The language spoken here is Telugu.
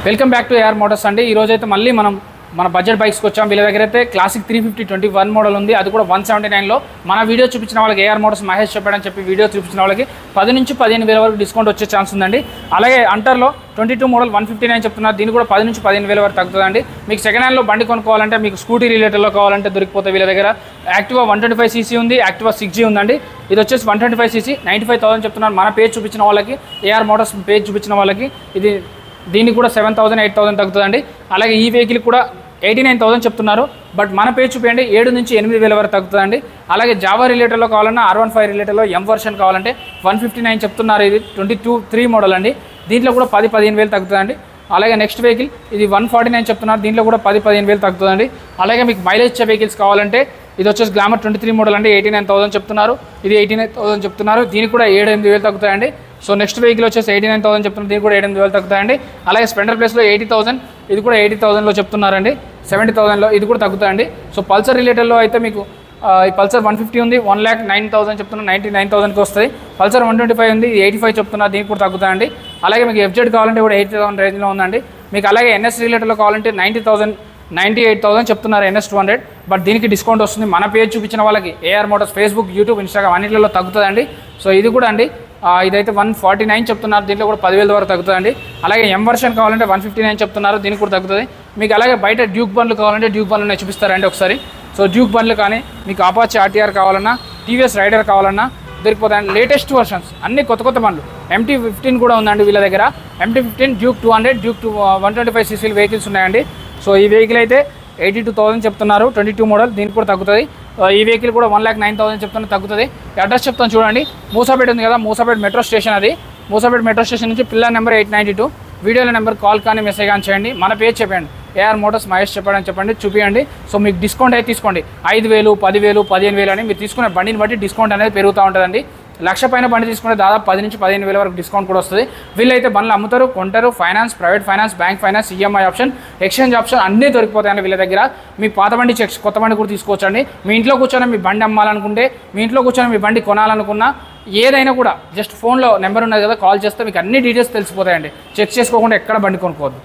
Welcome back to AR motors అండి. ఈ రోజైతే మళ్ళీ మన బడ్జెట్ బైక్స్కి వచ్చాం. వీళ్ళ దగ్గర అయితే క్లాసిక్ 350 21 మోడల్ ఉంది, అది కూడా 179లో. మన వీడియో చూపించిన వాళ్ళకి ఏఆర్ మోటార్స్ మహేష్ చెప్పాడని చెప్పి వీడియో చూపించిన వాళ్ళకి 10 నుంచి 15,000 వరకు డిస్కౌంట్ వచ్చే ఛాన్స్ ఉందండి. అలాగే అంటర్లో 22 మోడల్ 159 చెప్తున్నారు, దీన్ని కూడా 10 నుంచి 15,000 వరకు తగ్గుతుందండి. మీకు సెకండ్ హ్యాండ్లో బండి కొనుక్కోవాలంటే, మీకు స్కూటీ రిలేటెడ్లో కావాలంటే దొరికిపోతాయి వీళ్ళ దగ్గర. యాక్టివా 125cc ఉంది, యాక్టివా 6G ఉందండి. ఇది వచ్చేసి 125cc 95,000 చెప్తున్నారు. మన పేజ్ చూపించిన వాళ్ళకి, ఏఆర్ మోటార్స్ పేజ్ చూపించిన వాళ్ళకి ఇది దీనికి కూడా 7,000 8,000 తగ్గుతుందండి. అలాగే ఈ వెహికల్ కూడా 89,000 చెప్తున్నారు, బట్ మన పేజ్ చూపించండి 7 నుంచి 8,000 వరకు తగ్గుతుందండి. అలాగే జావా రిలేటెడ్లో కావాలన్నా, R15 రిలేటెడ్లో M వర్షన్ కావాలంటే 159 చెప్తున్నారు. ఇది 22 మోడల్ అండి, దీంట్లో కూడా 10-15,000 తగ్గుతుందండి. అలాగే నెక్స్ట్ వెహికల్ ఇది 149 చెప్తున్నారు, దీంట్లో కూడా 10-15,000 తగ్గుతుందండి. అలాగే మీకు మైలేజ్ ఇచ్చే వెహికల్స్ కావాలంటే ఇది వచ్చేసి గ్లామర్ 23 మోడల్ అండి, 89,000 చెప్తున్నారు. ఇది 89,000 చెప్తున్నారు, దీనికి కూడా 7-8,000 తగ్గుతాయండి. సో నెక్స్ట్ వెహికల్ వచ్చేసి 89,000 చెప్తున్నారు, దీనికి కూడా 8,000 తగ్గుతాయండి. అలాగే స్ప్లెండర్ ప్లేస్లో 80,000, ఇది కూడా 80,000లో చెప్తున్నారండి. 70,000లో ఇది కూడా తగ్గుతాయండి. సో పల్సర్ రిలేటెడ్లో అయితే మీకు ఈ పల్సర్ 150 ఉంది, 1,09,000 చెప్తున్నారు, 99,000కి వస్తుంది. పల్సర్ 125 ఉంది, 85 చెప్తున్నారు, దీనికి కూడా తగ్గుతాయండి. అలాగే మీకు FZ కావాలంటే కూడా 80,000 రేంజ్లో ఉందండి. మీకు అలాగే NS రిలేటెడ్లో కావాలంటే 98,000 చెప్తున్నారు NS 200, బట్ దీనికి డిస్కౌంట్ వస్తుంది. మన పేజ్ చూపించిన వాళ్ళకి AR motors Facebook, YouTube, Instagram అన్నింటిలో తగ్గుతుందండి. సో ఇది కూడా అండి ఇదైతే 149 చెప్తున్నారు, దీంట్లో కూడా 10,000 వరకు తగ్గుతుందండి. అలాగే M వర్షన్ కావాలంటే 159 చెప్తున్నారు, దీనికి కూడా తగ్గుతుంది. మీకు అలాగే బయట డ్యూక్ బండ్లు కావాలంటే డ్యూక్ బండ్లు చూపిస్తారండి ఒకసారి. సో డ్యూక్ బండ్లు కానీ, మీకు అపాచీ RTR కావాలన్నా, TVS రైడర్ కావాలన్నా దొరికిపోతాయండి. లేటెస్ట్ వర్షన్స్ అన్ని కొత్త బండ్లు. MT-15 కూడా ఉందండి వీళ్ళ దగ్గర. MT-15, Duke 200, Duke 125cc vehicles ఉన్నాయండి. సో ఈ వెహికల్ అయితే 82,000 చెప్తున్నారు, 22 మోడల్, దీనికి కూడా తగ్గుతుంది. ఈ వెహికల్ కూడా 1,09,000 చెప్తున్నా, తగ్గుతుంది. అడ్రస్ చెప్తాను చూడండి, మూసాపేట ఉంది కదా, మూసాపేట మెట్రో స్టేషన్. అది మూసాపేట మెట్రో స్టేషన్ నుంచి పిల్లర్ నెంబర్ 892, వీడియోల నెంబర్ కాల్ కానీ మెసేజ్ కానీ చేయండి. మన పేజ్ చెప్పండి, ఏఆర్ మోటార్స్ మహేష్ చెప్పాడని చెప్పండి, చూపించండి. సో మీకు డిస్కౌంట్ అయితే తీసుకోండి, 5,000 10,000 15,000 అని మీరు తీసుకునే బండిని బట్టి డిస్కౌంట్ అనేది పెరుగుతూ ఉంటుందండి. 1,00,000 పైన బండి తీసుకుంటే దాదాపు 10 నుంచి 15,000 వరకు డిస్కౌంట్ కూడా వస్తుంది. వీళ్ళైతే బండ్లు అమ్ముతారు, కొంటారు, finance, private finance, bank finance, EMI option, exchange option అన్నీ దొరికిపోతాయండి వీళ్ళ దగ్గర. మీ పాత బండి కొత్త బండి కూడా తీసుకోవచ్చండి. మీ ఇంట్లో కూర్చొని మీ బండి అమ్మాలనుకుంటే, మీ ఇంట్లో కూర్చొని మీ బండి కొనాలనుకున్నా, ఏదైనా కూడా జస్ట్ ఫోన్లో నెంబర్ ఉన్నది కదా, కాల్ చేస్తే మీకు అన్ని డీటెయిల్స్ తెలిసిపోతాయండి. చెక్ చేసుకోకుండా ఎక్కడ బండి కొనుక్కోవద్దు.